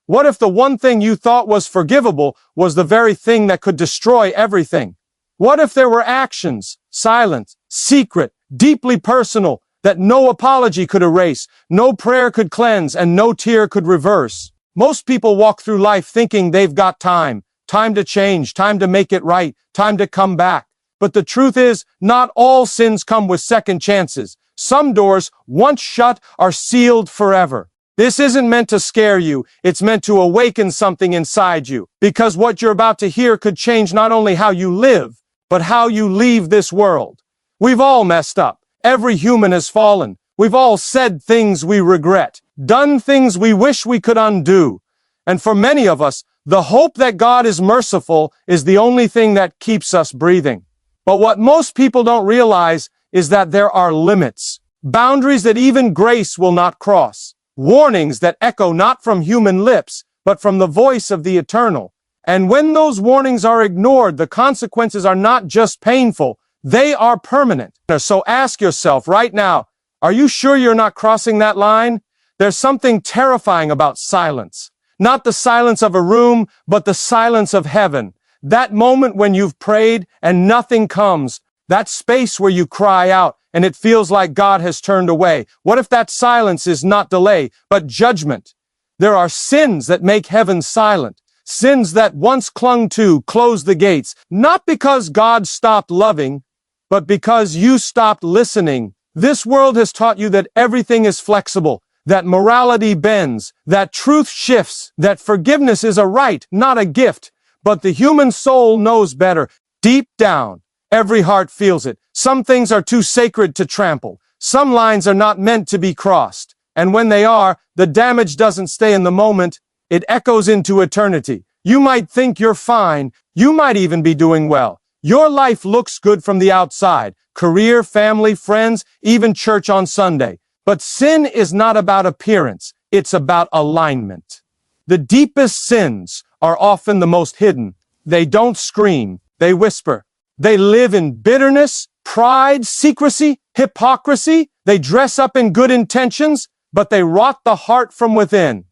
What if the one thing you thought was forgivable was the very thing that could destroy everything? What if there were actions, silent, secret, deeply personal, that no apology could erase, no prayer could cleanse, and no tear could reverse? Most people walk through life thinking they've got time to change, time to make it right, time to come back. But the truth is, not all sins come with second chances. Some doors, once shut, are sealed forever. This isn't meant to scare you, it's meant to awaken something inside you. Because what you're about to hear could change not only how you live, but how you leave this world. We've all messed up. Every human has fallen. We've all said things we regret, done things we wish we could undo. And for many of us, the hope that God is merciful is the only thing that keeps us breathing. But what most people don't realize is that there are limits, boundaries that even grace will not cross. Warnings that echo not from human lips, but from the voice of the eternal. And when those warnings are ignored, the consequences are not just painful, they are permanent. So ask yourself right now, are you sure you're not crossing that line? There's something terrifying about silence. Not the silence of a room, but the silence of heaven. That moment when you've prayed and nothing comes. That space where you cry out and it feels like God has turned away. What if that silence is not delay, but judgment? There are sins that make heaven silent. Sins that once clung to close the gates, not because God stopped loving, but because you stopped listening. This world has taught you that everything is flexible, that morality bends, that truth shifts, that forgiveness is a right, not a gift. But the human soul knows better. Deep down, every heart feels it. Some things are too sacred to trample. Some lines are not meant to be crossed. And when they are, the damage doesn't stay in the moment. It echoes into eternity. You might think you're fine. You might even be doing well. Your life looks good from the outside. Career, family, friends, even church on Sunday. But sin is not about appearance. It's about alignment. The deepest sins are often the most hidden. They don't scream. They whisper. They live in bitterness, pride, secrecy, hypocrisy. They dress up in good intentions, but they rot the heart from within.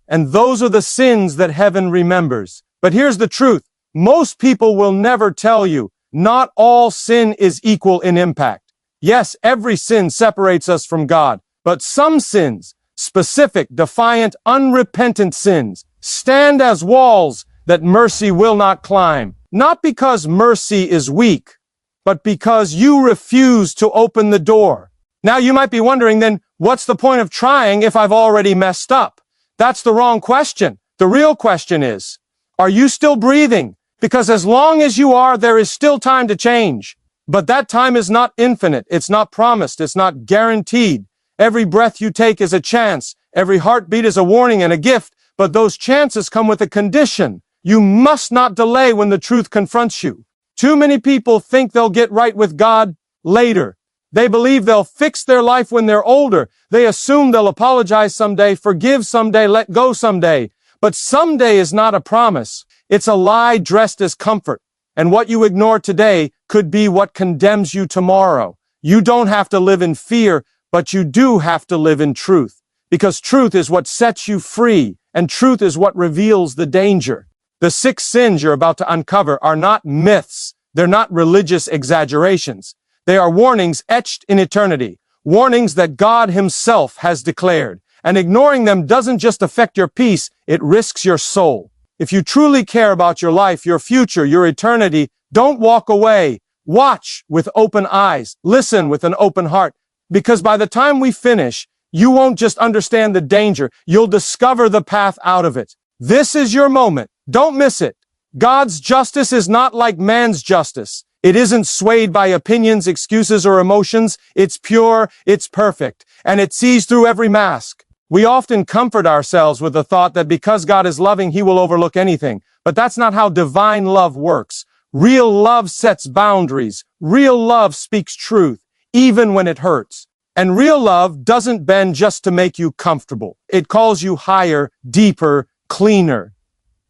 And those are the sins that heaven remembers. But here's the truth. Most people will never tell you, not all sin is equal in impact. Yes, every sin separates us from God, but some sins, specific, defiant, unrepentant sins, stand as walls that mercy will not climb. Not because mercy is weak, but because you refuse to open the door. Now you might be wondering then, what's the point of trying if I've already messed up? That's the wrong question. The real question is, are you still breathing? Because as long as you are, there is still time to change. But that time is not infinite. It's not promised. It's not guaranteed. Every breath you take is a chance. Every heartbeat is a warning and a gift. But those chances come with a condition. You must not delay when the truth confronts you. Too many people think they'll get right with God later. They believe they'll fix their life when they're older. They assume they'll apologize someday, forgive someday, let go someday. But someday is not a promise. It's a lie dressed as comfort. And what you ignore today could be what condemns you tomorrow. You don't have to live in fear, but you do have to live in truth. Because truth is what sets you free, and truth is what reveals the danger. The 6 sins you're about to uncover are not myths. They're not religious exaggerations. They are warnings etched in eternity. Warnings that God Himself has declared. And ignoring them doesn't just affect your peace, it risks your soul. If you truly care about your life, your future, your eternity, don't walk away. Watch with open eyes. Listen with an open heart. Because by the time we finish, you won't just understand the danger, you'll discover the path out of it. This is your moment. Don't miss it. God's justice is not like man's justice. It isn't swayed by opinions, excuses, or emotions. It's pure, it's perfect, and it sees through every mask. We often comfort ourselves with the thought that because God is loving, He will overlook anything. But that's not how divine love works. Real love sets boundaries. Real love speaks truth, even when it hurts. And real love doesn't bend just to make you comfortable. It calls you higher, deeper, cleaner.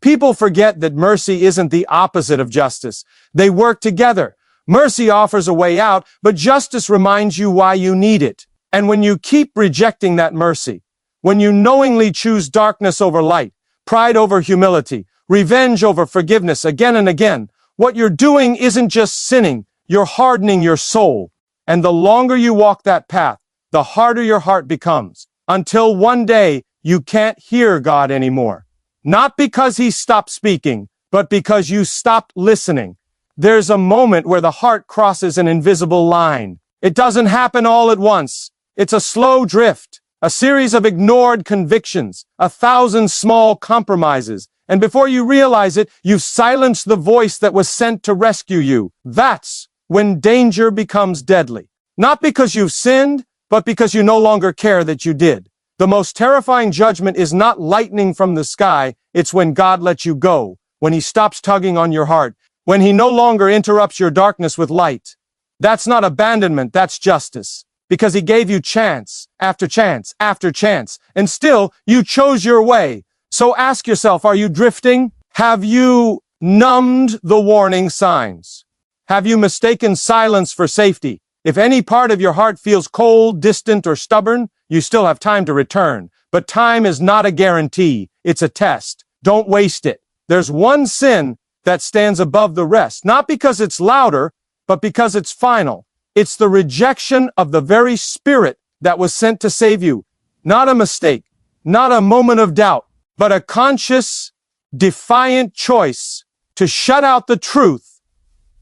People forget that mercy isn't the opposite of justice. They work together. Mercy offers a way out, but justice reminds you why you need it. And when you keep rejecting that mercy, when you knowingly choose darkness over light, pride over humility, revenge over forgiveness again and again. What you're doing isn't just sinning, you're hardening your soul. And the longer you walk that path, the harder your heart becomes, until one day you can't hear God anymore. Not because he stopped speaking, but because you stopped listening. There's a moment where the heart crosses an invisible line. It doesn't happen all at once. It's a slow drift, a series of ignored convictions, 1,000 small compromises. And before you realize it, you've silenced the voice that was sent to rescue you. That's when danger becomes deadly. Not because you've sinned, but because you no longer care that you did. The most terrifying judgment is not lightning from the sky, it's when God lets you go, when he stops tugging on your heart, when he no longer interrupts your darkness with light. That's not abandonment, that's justice. Because he gave you chance after chance after chance, and still you chose your way. So ask yourself, are you drifting? Have you numbed the warning signs? Have you mistaken silence for safety? If any part of your heart feels cold, distant, or stubborn, you still have time to return. But time is not a guarantee, it's a test. Don't waste it. There's one sin that stands above the rest, not because it's louder, but because it's final. It's the rejection of the very Spirit that was sent to save you. Not a mistake, not a moment of doubt, but a conscious, defiant choice to shut out the truth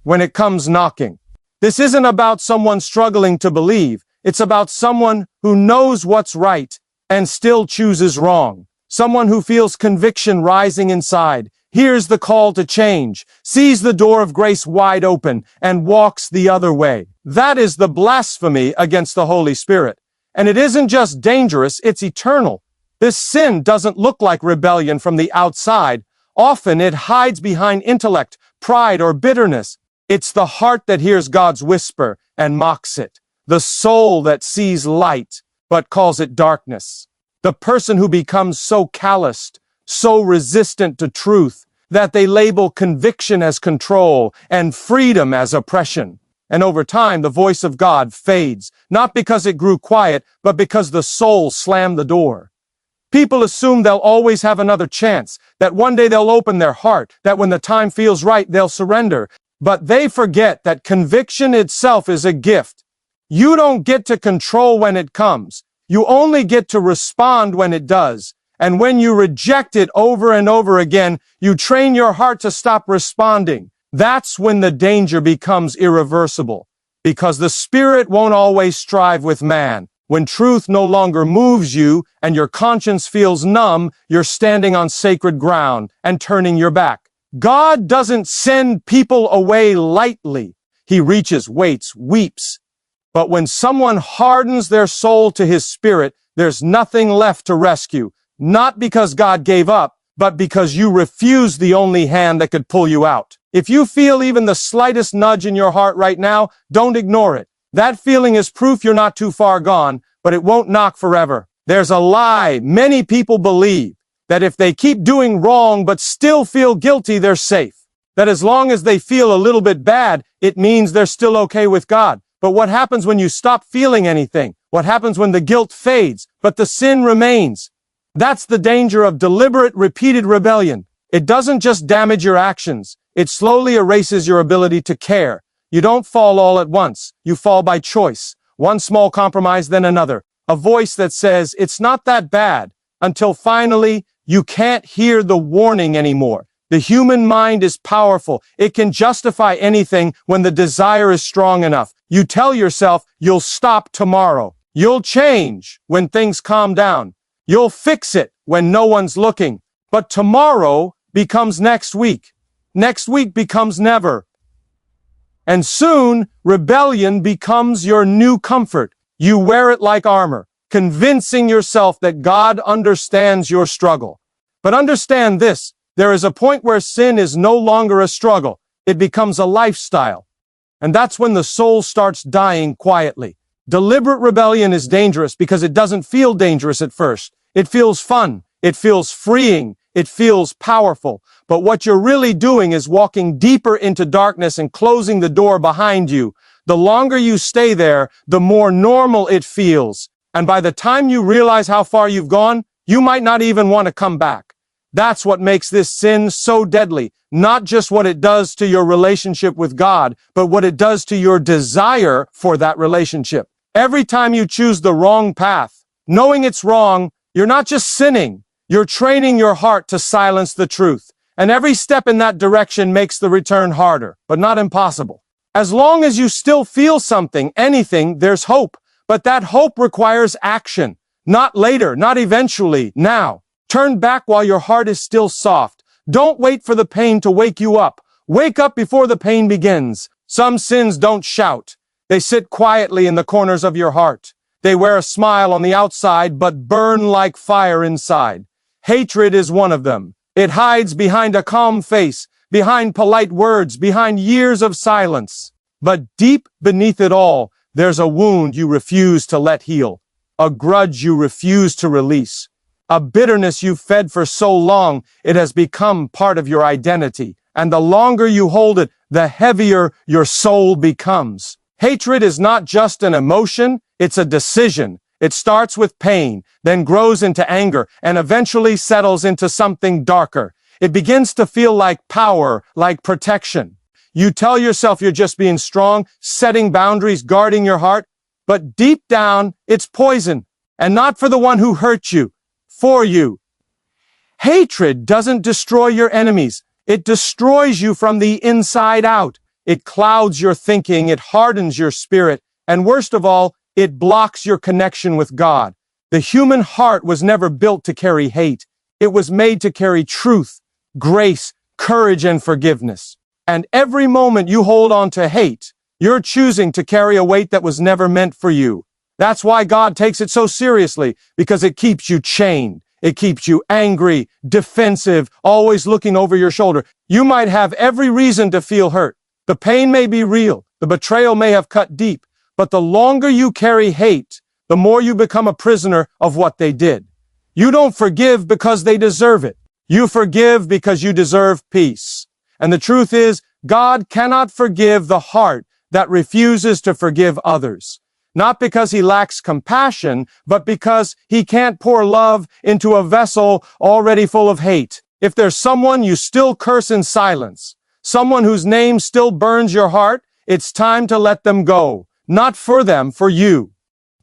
when it comes knocking. This isn't about someone struggling to believe. It's about someone who knows what's right and still chooses wrong. Someone who feels conviction rising inside, hears the call to change, sees the door of grace wide open, and walks the other way. That is the blasphemy against the Holy Spirit. And it isn't just dangerous, it's eternal. This sin doesn't look like rebellion from the outside. Often it hides behind intellect, pride, or bitterness. It's the heart that hears God's whisper and mocks it. The soul that sees light but calls it darkness. The person who becomes so calloused, so resistant to truth, that they label conviction as control and freedom as oppression. And over time, the voice of God fades, not because it grew quiet, but because the soul slammed the door. People assume they'll always have another chance, that one day they'll open their heart, that when the time feels right, they'll surrender. But they forget that conviction itself is a gift. You don't get to control when it comes. You only get to respond when it does. And when you reject it over and over again, you train your heart to stop responding. That's when the danger becomes irreversible. Because the Spirit won't always strive with man. When truth no longer moves you and your conscience feels numb, you're standing on sacred ground and turning your back. God doesn't send people away lightly. He reaches, waits, weeps. But when someone hardens their soul to his Spirit, there's nothing left to rescue. Not because God gave up, but because you refused the only hand that could pull you out. If you feel even the slightest nudge in your heart right now, don't ignore it. That feeling is proof you're not too far gone, but it won't knock forever. There's a lie many people believe, that if they keep doing wrong but still feel guilty, they're safe. That as long as they feel a little bit bad, it means they're still okay with God. But what happens when you stop feeling anything? What happens when the guilt fades, but the sin remains? That's the danger of deliberate, repeated rebellion. It doesn't just damage your actions. It slowly erases your ability to care. You don't fall all at once. You fall by choice. One small compromise, then another. A voice that says, it's not that bad, until finally, you can't hear the warning anymore. The human mind is powerful. It can justify anything when the desire is strong enough. You tell yourself you'll stop tomorrow. You'll change when things calm down. You'll fix it when no one's looking. But tomorrow becomes next week. Next week becomes never. And soon, rebellion becomes your new comfort. You wear it like armor, convincing yourself that God understands your struggle. But understand this, there is a point where sin is no longer a struggle. It becomes a lifestyle. And that's when the soul starts dying quietly. Deliberate rebellion is dangerous because it doesn't feel dangerous at first. It feels fun. It feels freeing. It feels powerful. But what you're really doing is walking deeper into darkness and closing the door behind you. The longer you stay there, the more normal it feels. And by the time you realize how far you've gone, you might not even want to come back. That's what makes this sin so deadly. Not just what it does to your relationship with God, but what it does to your desire for that relationship. Every time you choose the wrong path, knowing it's wrong, you're not just sinning, you're training your heart to silence the truth. And every step in that direction makes the return harder, but not impossible. As long as you still feel something, anything, there's hope. But that hope requires action. Not later, not eventually, now. Turn back while your heart is still soft. Don't wait for the pain to wake you up. Wake up before the pain begins. Some sins don't shout. They sit quietly in the corners of your heart. They wear a smile on the outside, but burn like fire inside. Hatred is one of them. It hides behind a calm face, behind polite words, behind years of silence. But deep beneath it all, there's a wound you refuse to let heal, a grudge you refuse to release, a bitterness you fed for so long it has become part of your identity. And the longer you hold it, the heavier your soul becomes. Hatred is not just an emotion, it's a decision. It starts with pain, then grows into anger, and eventually settles into something darker. It begins to feel like power, like protection. You tell yourself you're just being strong, setting boundaries, guarding your heart, but deep down, it's poison, and not for the one who hurt you, for you. Hatred doesn't destroy your enemies. It destroys you from the inside out. It clouds your thinking, it hardens your spirit, and worst of all, it blocks your connection with God. The human heart was never built to carry hate. It was made to carry truth, grace, courage, and forgiveness. And every moment you hold on to hate, you're choosing to carry a weight that was never meant for you. That's why God takes it so seriously, because it keeps you chained. It keeps you angry, defensive, always looking over your shoulder. You might have every reason to feel hurt. The pain may be real. The betrayal may have cut deep. But the longer you carry hate, the more you become a prisoner of what they did. You don't forgive because they deserve it. You forgive because you deserve peace. And the truth is, God cannot forgive the heart that refuses to forgive others. Not because he lacks compassion, but because he can't pour love into a vessel already full of hate. If there's someone you still curse in silence, someone whose name still burns your heart, it's time to let them go. Not for them, for you.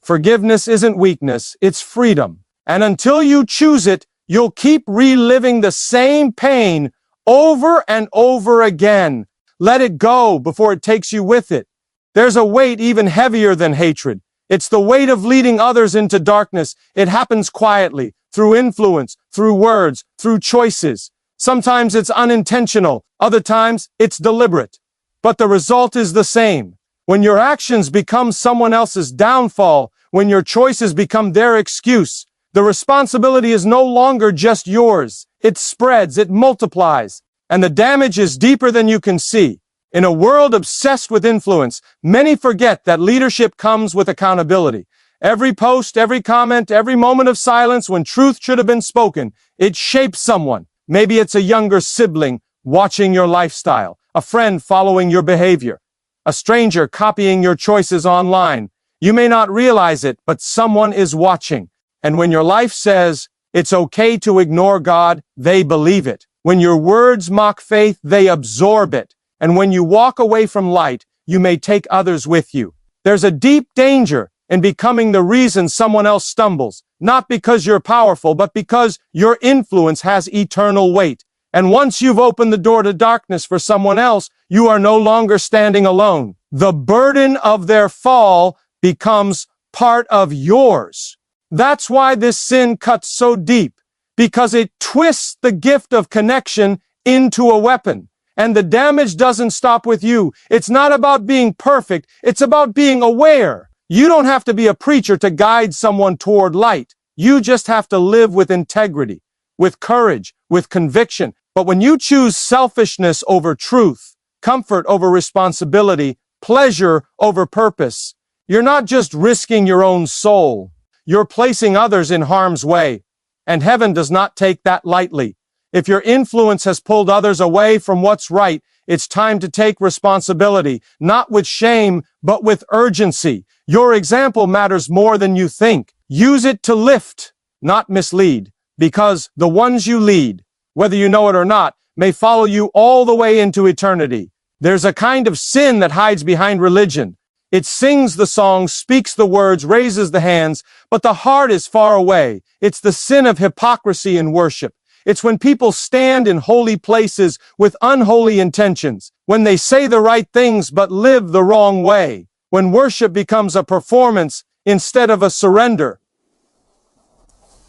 Forgiveness isn't weakness, it's freedom. And until you choose it, you'll keep reliving the same pain over and over again. Let it go before it takes you with it. There's a weight even heavier than hatred. It's the weight of leading others into darkness. It happens quietly, through influence, through words, through choices. Sometimes it's unintentional, other times it's deliberate. But the result is the same. When your actions become someone else's downfall, when your choices become their excuse, the responsibility is no longer just yours. It spreads, it multiplies, and the damage is deeper than you can see. In a world obsessed with influence, many forget that leadership comes with accountability. Every post, every comment, every moment of silence when truth should have been spoken, it shapes someone. Maybe it's a younger sibling watching your lifestyle, a friend following your behavior, a stranger copying your choices online. You may not realize it, but someone is watching. And when your life says, it's okay to ignore God, they believe it. When your words mock faith, they absorb it. And when you walk away from light, you may take others with you. There's a deep danger in becoming the reason someone else stumbles, not because you're powerful, but because your influence has eternal weight. And once you've opened the door to darkness for someone else, you are no longer standing alone. The burden of their fall becomes part of yours. That's why this sin cuts so deep, because it twists the gift of connection into a weapon. And the damage doesn't stop with you. It's not about being perfect. It's about being aware. You don't have to be a preacher to guide someone toward light. You just have to live with integrity, with courage, with conviction. But when you choose selfishness over truth, comfort over responsibility, pleasure over purpose, you're not just risking your own soul. You're placing others in harm's way. And heaven does not take that lightly. If your influence has pulled others away from what's right, it's time to take responsibility, not with shame, but with urgency. Your example matters more than you think. Use it to lift, not mislead, because the ones you lead, whether you know it or not, may follow you all the way into eternity. There's a kind of sin that hides behind religion. It sings the songs, speaks the words, raises the hands, but the heart is far away. It's the sin of hypocrisy in worship. It's when people stand in holy places with unholy intentions, when they say the right things but live the wrong way, when worship becomes a performance instead of a surrender.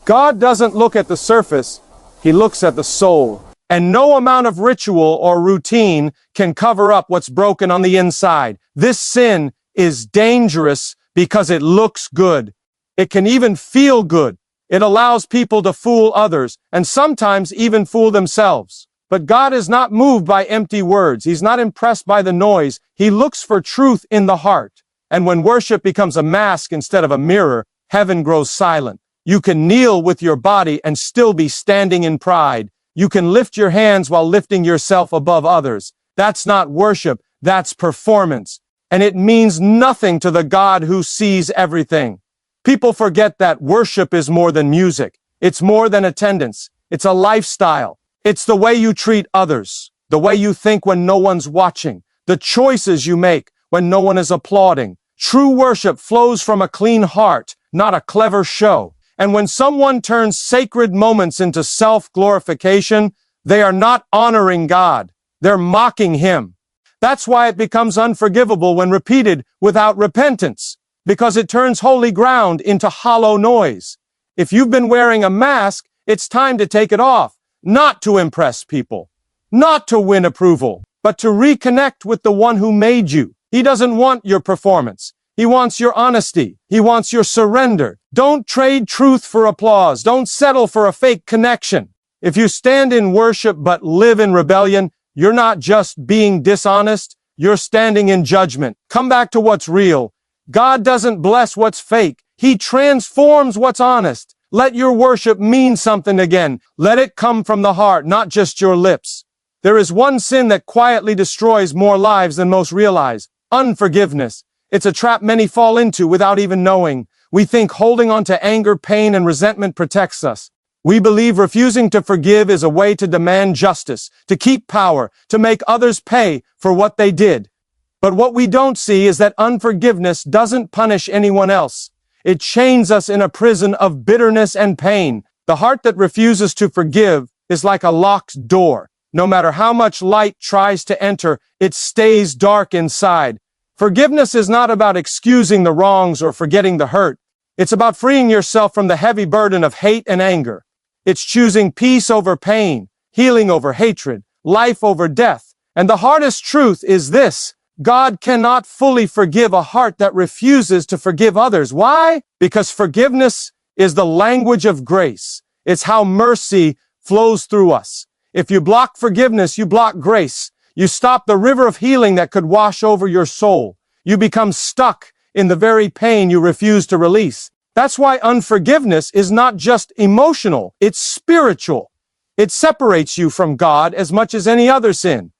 God doesn't look at the surface, He looks at the soul. And no amount of ritual or routine can cover up what's broken on the inside. This sin is dangerous because it looks good. It can even feel good. It allows people to fool others and sometimes even fool themselves. But God is not moved by empty words. He's not impressed by the noise. He looks for truth in the heart. And when worship becomes a mask instead of a mirror, heaven grows silent. You can kneel with your body and still be standing in pride. You can lift your hands while lifting yourself above others. That's not worship, that's performance. And it means nothing to the God who sees everything. People forget that worship is more than music. It's more than attendance. It's a lifestyle. It's the way you treat others, the way you think when no one's watching, the choices you make when no one is applauding. True worship flows from a clean heart, not a clever show. And when someone turns sacred moments into self-glorification, they are not honoring God. They're mocking Him. That's why it becomes unforgivable when repeated without repentance, because it turns holy ground into hollow noise. If you've been wearing a mask, it's time to take it off, not to impress people, not to win approval, but to reconnect with the one who made you. He doesn't want your performance. He wants your honesty. He wants your surrender. Don't trade truth for applause. Don't settle for a fake connection. If you stand in worship but live in rebellion, you're not just being dishonest, you're standing in judgment. Come back to what's real. God doesn't bless what's fake. He transforms what's honest. Let your worship mean something again. Let it come from the heart, not just your lips. There is one sin that quietly destroys more lives than most realize: unforgiveness. It's a trap many fall into without even knowing. We think holding on to anger, pain, and resentment protects us. We believe refusing to forgive is a way to demand justice, to keep power, to make others pay for what they did. But what we don't see is that unforgiveness doesn't punish anyone else. It chains us in a prison of bitterness and pain. The heart that refuses to forgive is like a locked door. No matter how much light tries to enter, it stays dark inside. Forgiveness is not about excusing the wrongs or forgetting the hurt. It's about freeing yourself from the heavy burden of hate and anger. It's choosing peace over pain, healing over hatred, life over death. And the hardest truth is this: God cannot fully forgive a heart that refuses to forgive others. Why? Because forgiveness is the language of grace. It's how mercy flows through us. If you block forgiveness, you block grace. You stop the river of healing that could wash over your soul. You become stuck in the very pain you refuse to release. That's why unforgiveness is not just emotional, it's spiritual. It separates you from God as much as any other sin.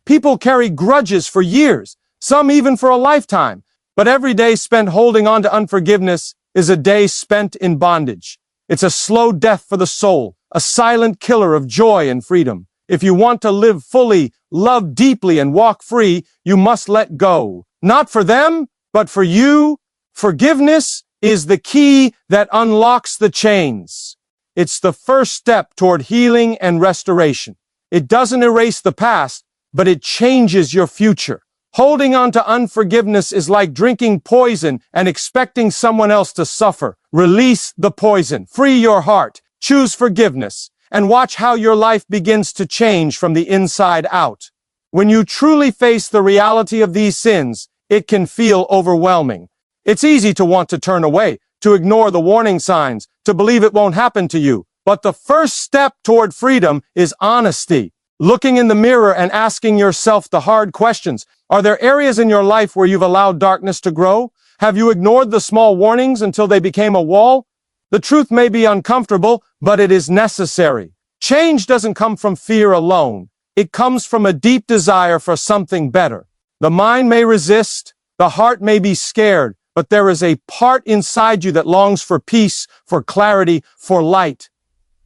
People carry grudges for years, some even for a lifetime. But every day spent holding on to unforgiveness is a day spent in bondage. It's a slow death for the soul, a silent killer of joy and freedom. If you want to live fully, love deeply, and walk free, you must let go. Not for them, but for you. Forgiveness is the key that unlocks the chains. It's the first step toward healing and restoration. It doesn't erase the past, but it changes your future. Holding on to unforgiveness is like drinking poison and expecting someone else to suffer. Release the poison. Free your heart. Choose forgiveness. And watch how your life begins to change from the inside out. When you truly face the reality of these sins, it can feel overwhelming. It's easy to want to turn away, to ignore the warning signs, to believe it won't happen to you. But the first step toward freedom is honesty. Looking in the mirror and asking yourself the hard questions. Are there areas in your life where you've allowed darkness to grow? Have you ignored the small warnings until they became a wall? The truth may be uncomfortable, but it is necessary. Change doesn't come from fear alone. It comes from a deep desire for something better. The mind may resist, the heart may be scared, but there is a part inside you that longs for peace, for clarity, for light.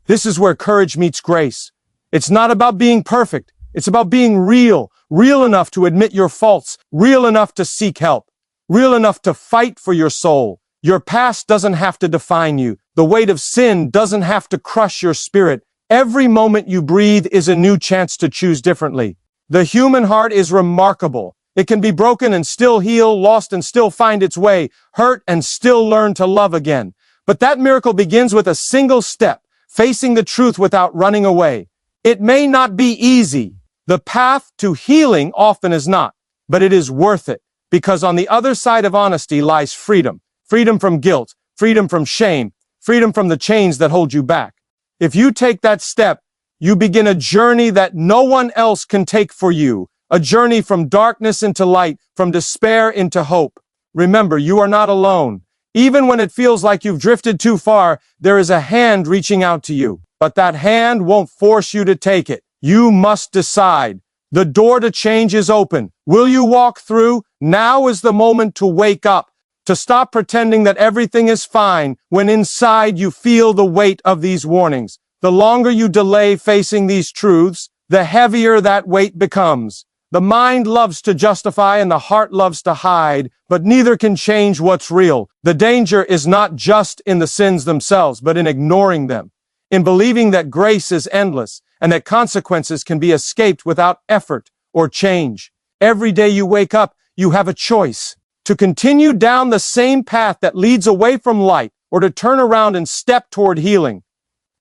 This is where courage meets grace. It's not about being perfect. It's about being real, real enough to admit your faults, real enough to seek help, real enough to fight for your soul. Your past doesn't have to define you. The weight of sin doesn't have to crush your spirit. Every moment you breathe is a new chance to choose differently. The human heart is remarkable. It can be broken and still heal, lost and still find its way, hurt and still learn to love again. But that miracle begins with a single step, facing the truth without running away. It may not be easy. The path to healing often is not, but it is worth it, because on the other side of honesty lies freedom. Freedom from guilt, freedom from shame, freedom from the chains that hold you back. If you take that step, you begin a journey that no one else can take for you, a journey from darkness into light, from despair into hope. Remember, you are not alone. Even when it feels like you've drifted too far, there is a hand reaching out to you. But that hand won't force you to take it. You must decide. The door to change is open. Will you walk through? Now is the moment to wake up, to stop pretending that everything is fine when inside you feel the weight of these warnings. The longer you delay facing these truths, the heavier that weight becomes. The mind loves to justify and the heart loves to hide, but neither can change what's real. The danger is not just in the sins themselves, but in ignoring them, in believing that grace is endless and that consequences can be escaped without effort or change. Every day you wake up, you have a choice to continue down the same path that leads away from light or to turn around and step toward healing.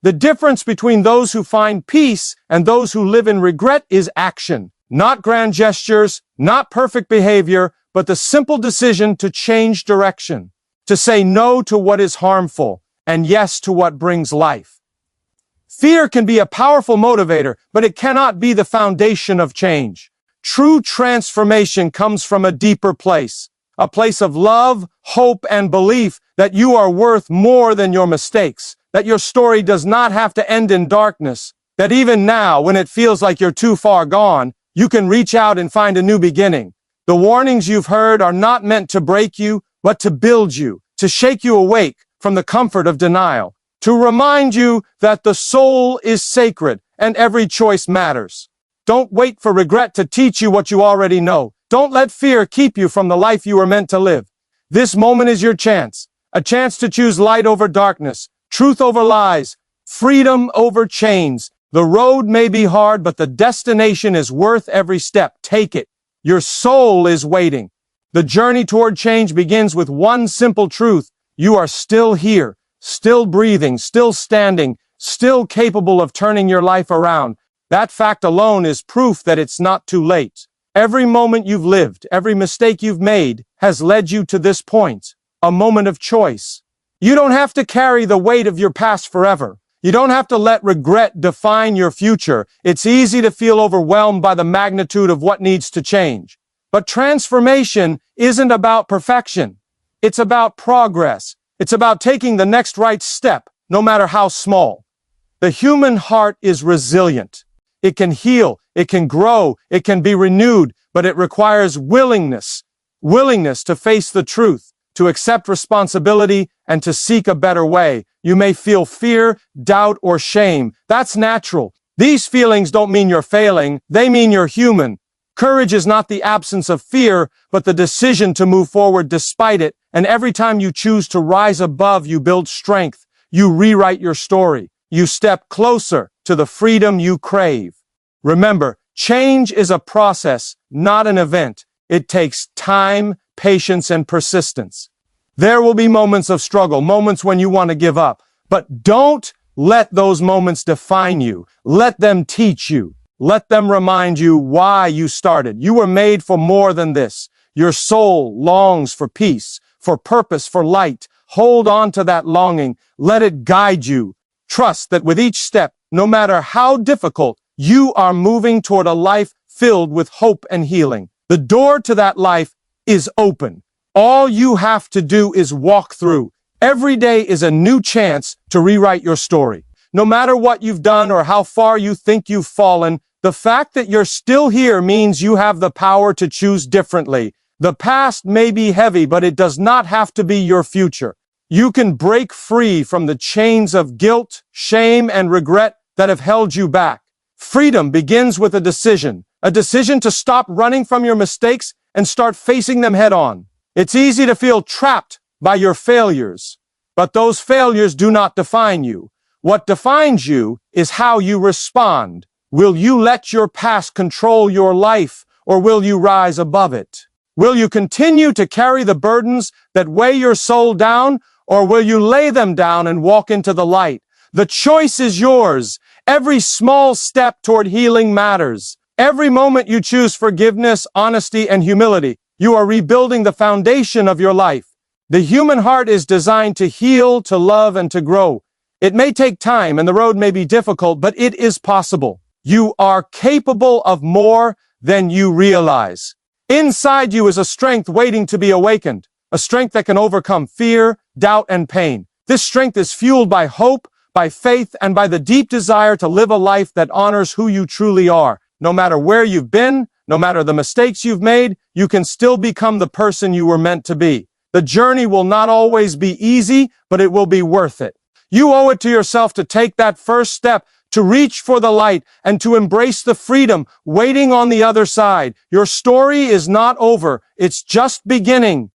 The difference between those who find peace and those who live in regret is action. Not grand gestures, not perfect behavior, but the simple decision to change direction, to say no to what is harmful and yes to what brings life. Fear can be a powerful motivator, but it cannot be the foundation of change. True transformation comes from a deeper place, a place of love, hope, and belief that you are worth more than your mistakes, that your story does not have to end in darkness, that even now, when it feels like you're too far gone, you can reach out and find a new beginning. The warnings you've heard are not meant to break you, but to build you, to shake you awake from the comfort of denial, to remind you that the soul is sacred and every choice matters. Don't wait for regret to teach you what you already know. Don't let fear keep you from the life you were meant to live. This moment is your chance, a chance to choose light over darkness, truth over lies, freedom over chains. The road may be hard, but the destination is worth every step. Take it. Your soul is waiting. The journey toward change begins with one simple truth. You are still here, still breathing, still standing, still capable of turning your life around. That fact alone is proof that it's not too late. Every moment you've lived, every mistake you've made has led you to this point, a moment of choice. You don't have to carry the weight of your past forever. You don't have to let regret define your future. It's easy to feel overwhelmed by the magnitude of what needs to change. But transformation isn't about perfection. It's about progress. It's about taking the next right step, no matter how small. The human heart is resilient. It can heal, it can grow, it can be renewed, but it requires willingness to face the truth, to accept responsibility, and to seek a better way. You may feel fear, doubt, or shame. That's natural. These feelings don't mean you're failing, they mean you're human. Courage is not the absence of fear, but the decision to move forward despite it, and every time you choose to rise above, you build strength. You rewrite your story. You step closer to the freedom you crave. Remember, change is a process, not an event. It takes time, patience, and persistence. There will be moments of struggle, moments when you want to give up, but don't let those moments define you. Let them teach you. Let them remind you why you started. You were made for more than this. Your soul longs for peace, for purpose, for light. Hold on to that longing. Let it guide you. Trust that with each step, no matter how difficult, you are moving toward a life filled with hope and healing. The door to that life is open. All you have to do is walk through. Every day is a new chance to rewrite your story. No matter what you've done or how far you think you've fallen, the fact that you're still here means you have the power to choose differently. The past may be heavy, but it does not have to be your future. You can break free from the chains of guilt, shame, and regret that have held you back. Freedom begins with a decision to stop running from your mistakes and start facing them head on. It's easy to feel trapped by your failures, but those failures do not define you. What defines you is how you respond. Will you let your past control your life, or will you rise above it? Will you continue to carry the burdens that weigh your soul down, or will you lay them down and walk into the light? The choice is yours. Every small step toward healing matters. Every moment you choose forgiveness, honesty, and humility, you are rebuilding the foundation of your life. The human heart is designed to heal, to love, and to grow. It may take time and the road may be difficult, but it is possible. You are capable of more than you realize. Inside you is a strength waiting to be awakened, a strength that can overcome fear, doubt, and pain. This strength is fueled by hope, by faith, and by the deep desire to live a life that honors who you truly are. No matter where you've been, no matter the mistakes you've made, you can still become the person you were meant to be. The journey will not always be easy, but it will be worth it. You owe it to yourself to take that first step, to reach for the light, and to embrace the freedom waiting on the other side. Your story is not over. It's just beginning.